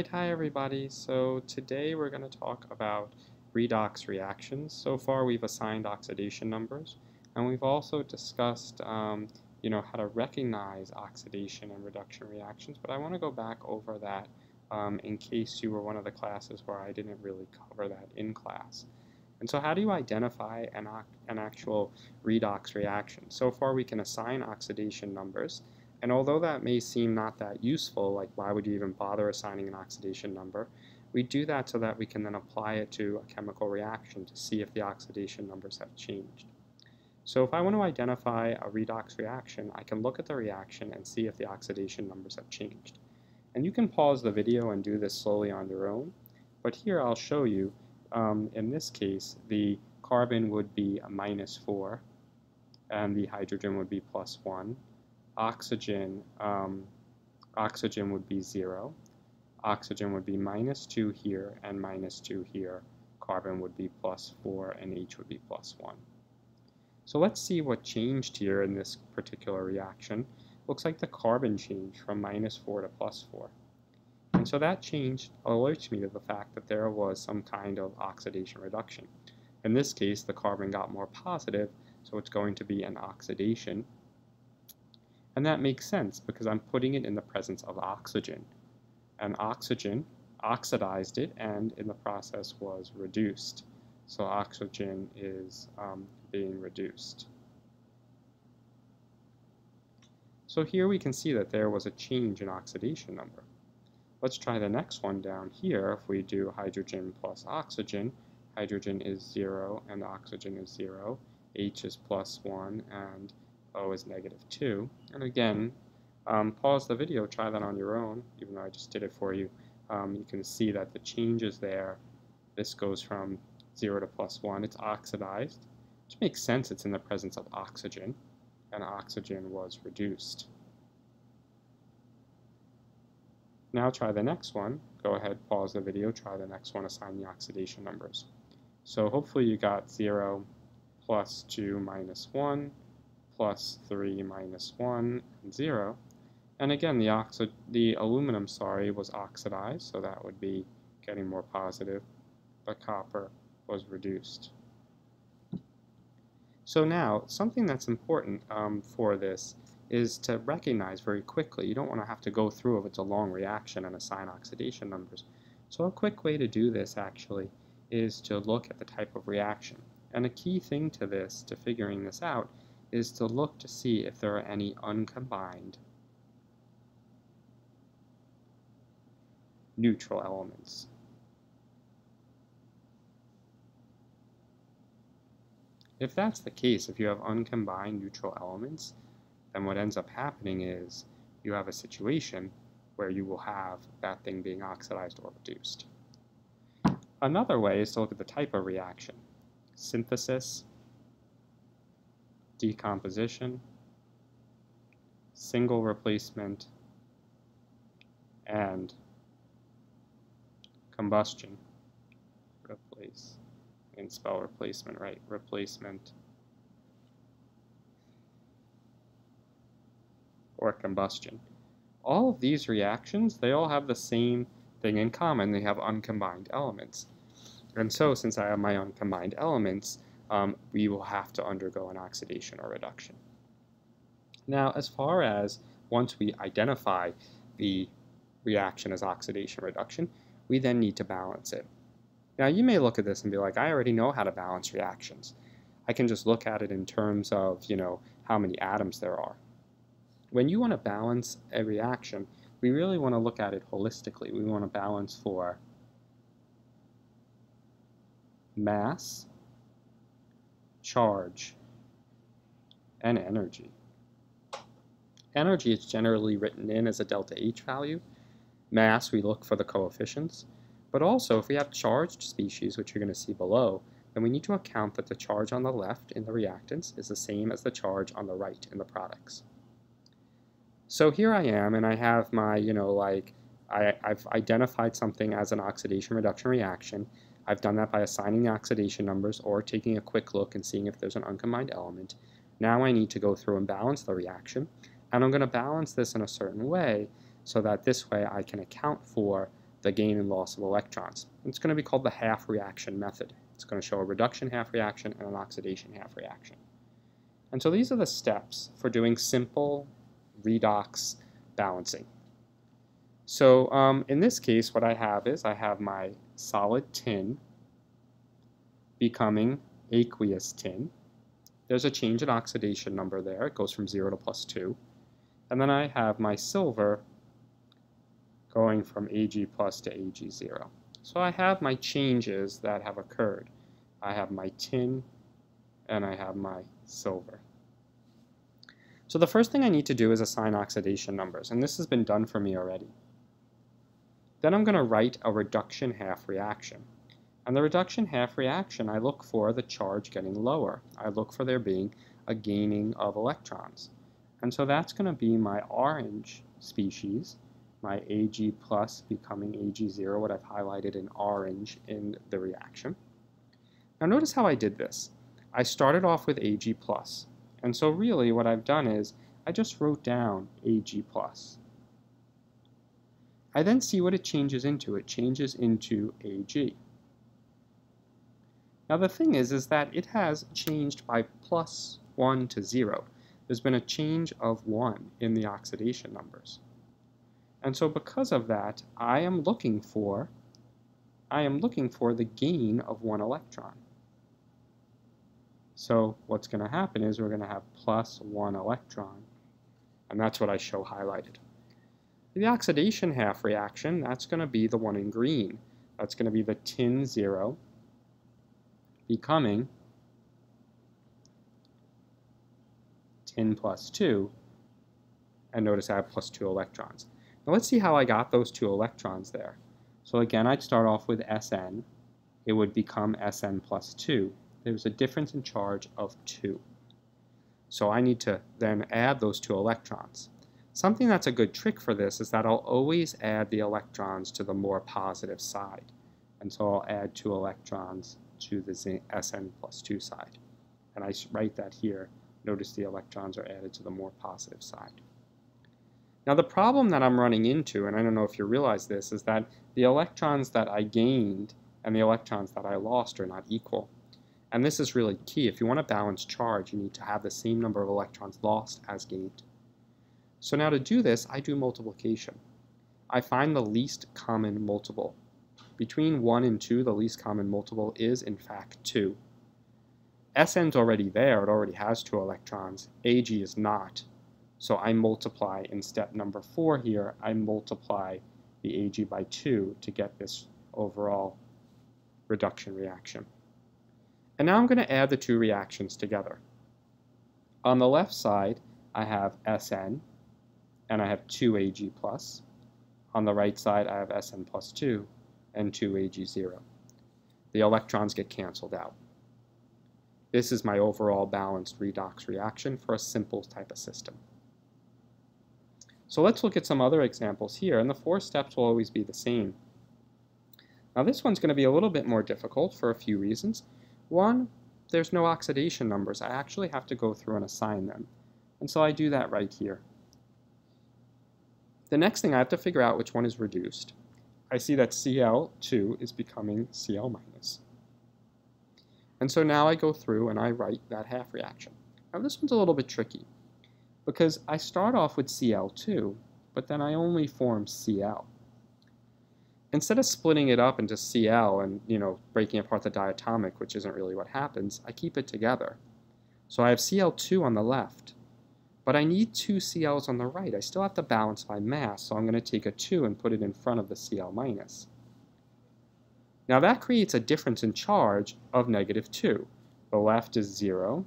Alright, hi everybody. So today we're going to talk about redox reactions. So far we've assigned oxidation numbers, and we've also discussed how to recognize oxidation and reduction reactions, but I want to go back over that in case you were one of the classes where I didn't really cover that in class. And so how do you identify an actual redox reaction? So far we can assign oxidation numbers. And although that may seem not that useful, like why would you even bother assigning an oxidation number, we do that so that we can then apply it to a chemical reaction to see if the oxidation numbers have changed. So if I want to identify a redox reaction, I can look at the reaction and see if the oxidation numbers have changed. And you can pause the video and do this slowly on your own, but here I'll show you, in this case, the carbon would be a -4, and the hydrogen would be +1. Oxygen would be 0. Oxygen would be -2 here and -2 here. Carbon would be +4 and H would be +1. So let's see what changed here in this particular reaction. Looks like the carbon changed from -4 to +4. And so that change alerts me to the fact that there was some kind of oxidation reduction. In this case, the carbon got more positive, so it's going to be an oxidation. And that makes sense because I'm putting it in the presence of oxygen. And oxygen oxidized it and in the process was reduced. So oxygen is being reduced. So here we can see that there was a change in oxidation number. Let's try the next one down here. If we do hydrogen plus oxygen, hydrogen is 0 and oxygen is 0. H is +1 and O is -2. And again, pause the video, try that on your own, even though I just did it for you. You can see that the changes there, this goes from 0 to +1, it's oxidized, which makes sense, it's in the presence of oxygen, and oxygen was reduced. Now try the next one. Go ahead, pause the video, try the next one, assign the oxidation numbers. So hopefully you got 0, +2, -1, +3, -1, and 0. And again, the aluminum, was oxidized, so that would be getting more positive. The copper was reduced. So now, something that's important for this is to recognize very quickly. You don't want to have to go through if it's a long reaction and assign oxidation numbers. So a quick way to do this actually is to look at the type of reaction. And a key thing to this, to figuring this out, is to look to see if there are any uncombined neutral elements. If that's the case, if you have uncombined neutral elements, then what ends up happening is you have a situation where you will have that thing being oxidized or reduced. Another way is to look at the type of reaction. Synthesis, decomposition, single replacement, and combustion. Replace. I can spell replacement right. Replacement or combustion. All of these reactions, they all have the same thing in common. They have uncombined elements. And so since I have my uncombined elements, we will have to undergo an oxidation or reduction. Now, as far as once we identify the reaction as oxidation reduction, we then need to balance it. Now, you may look at this and be like, I already know how to balance reactions. I can just look at it in terms of, how many atoms there are. When you want to balance a reaction, we really want to look at it holistically. We want to balance for mass, charge, and energy. Energy is generally written in as a delta H value. Mass, we look for the coefficients. But also, if we have charged species, which you're going to see below, then we need to account that the charge on the left in the reactants is the same as the charge on the right in the products. So here I am, and I have my, I've identified something as an oxidation reduction reaction. I've done that by assigning the oxidation numbers or taking a quick look and seeing if there's an uncombined element. Now I need to go through and balance the reaction, and I'm going to balance this in a certain way so that this way I can account for the gain and loss of electrons. It's going to be called the half reaction method. It's going to show a reduction half reaction and an oxidation half reaction. And so these are the steps for doing simple redox balancing. So in this case, what I have is I have my solid tin becoming aqueous tin. There's a change in oxidation number there. It goes from 0 to +2. And then I have my silver going from Ag+ to Ag0. So I have my changes that have occurred. I have my tin and I have my silver. So the first thing I need to do is assign oxidation numbers, and this has been done for me already. Then I'm going to write a reduction half reaction. And the reduction half reaction, I look for the charge getting lower. I look for there being a gaining of electrons. And so that's going to be my orange species, my Ag+ becoming Ag0, what I've highlighted in orange in the reaction. Now notice how I did this. I started off with Ag+, and so really what I've done is I just wrote down Ag+. I then see what it changes into. It changes into Ag. Now the thing is that it has changed by +1 to 0. There's been a change of 1 in the oxidation numbers. And so because of that, I am looking for the gain of 1 electron. So what's going to happen is we're going to have +1 electron, and that's what I show highlighted. The oxidation half reaction, that's going to be the one in green. That's going to be the tin 0 becoming tin +2, and notice I have +2 electrons. Now let's see how I got those 2 electrons there. So again, I'd start off with Sn. It would become Sn +2. There's a difference in charge of 2. So I need to then add those 2 electrons. Something that's a good trick for this is that I'll always add the electrons to the more positive side. And so I'll add 2 electrons to the Sn +2 side. And I write that here. Notice the electrons are added to the more positive side. Now the problem that I'm running into, and I don't know if you realize this, is that the electrons that I gained and the electrons that I lost are not equal. And this is really key. If you want to balance charge, you need to have the same number of electrons lost as gained. So now to do this, I do multiplication. I find the least common multiple. Between 1 and 2, the least common multiple is, in fact, 2. Sn's already there. It already has 2 electrons. Ag is not. So I multiply in step number 4 here. I multiply the Ag by 2 to get this overall reduction reaction. And now I'm going to add the 2 reactions together. On the left side, I have Sn, and I have 2 Ag+. On the right side, I have Sn +2 and 2 Ag0. The electrons get canceled out. This is my overall balanced redox reaction for a simple type of system. So let's look at some other examples here, and the 4 steps will always be the same. Now this one's going to be a little bit more difficult for a few reasons. One, there's no oxidation numbers. I actually have to go through and assign them. And so I do that right here. The next thing I have to figure out which one is reduced. I see that Cl2 is becoming Cl-. And so now I go through and I write that half reaction. Now this one's a little bit tricky because I start off with Cl2, but then I only form Cl. Instead of splitting it up into Cl and, breaking apart the diatomic, which isn't really what happens, I keep it together. So I have Cl2 on the left, but I need 2 Cl's on the right. I still have to balance my mass, so I'm going to take a 2 and put it in front of the Cl-. Now that creates a difference in charge of -2. The left is 0,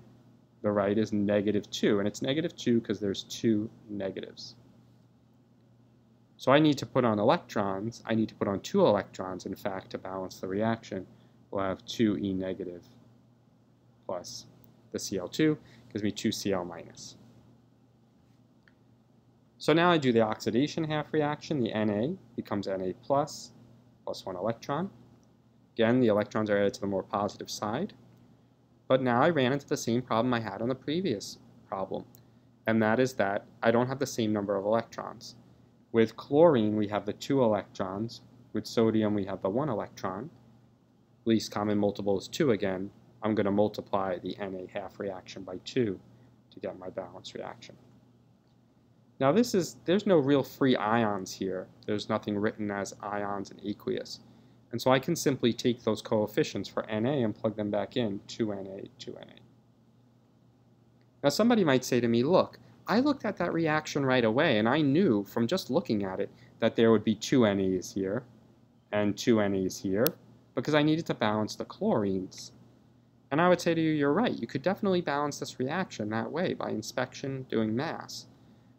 the right is -2, and it's -2 because there's 2 negatives. So I need to put on electrons. I need to put on 2 electrons, in fact, to balance the reaction. We'll have 2E- plus the Cl2 gives me 2 Cl-. So now I do the oxidation half reaction. The Na becomes Na+, plus 1 electron. Again, the electrons are added to the more positive side. But now I ran into the same problem I had on the previous problem, and that is that I don't have the same number of electrons. With chlorine, we have the 2 electrons With sodium, we have the 1 electron. Least common multiple is 2 again. I'm going to multiply the Na half reaction by 2 to get my balanced reaction. Now there's no real free ions here. There's nothing written as ions in aqueous. And so I can simply take those coefficients for Na and plug them back in, 2Na, 2Na. Now somebody might say to me, look, I looked at that reaction right away and I knew from just looking at it that there would be 2 Nas here and 2 Nas here because I needed to balance the chlorines. And I would say to you, you're right, you could definitely balance this reaction that way by inspection, doing mass.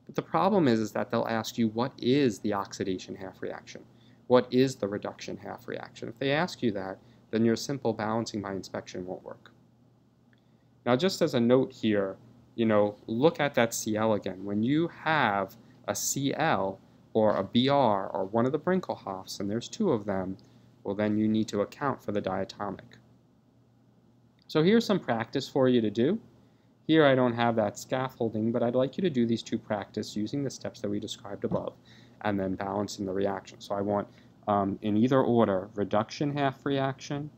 But the problem is that they'll ask you, what is the oxidation half reaction? What is the reduction half reaction? If they ask you that, then your simple balancing by inspection won't work. Now just as a note here, look at that Cl again. When you have a Cl or a Br or one of the Brinkelhoffs, and there's 2 of them, well then you need to account for the diatomic. So here's some practice for you to do. Here I don't have that scaffolding, but I'd like you to do these 2 practice using the steps that we described above, and then balancing the reaction. So I want, in either order, reduction half reaction,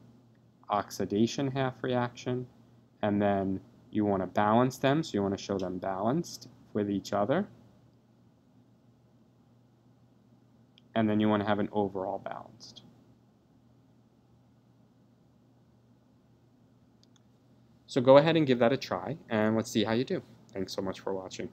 oxidation half reaction, and then you want to balance them, so you want to show them balanced with each other. And then you want to have an overall balanced. So go ahead and give that a try, and let's see how you do. Thanks so much for watching.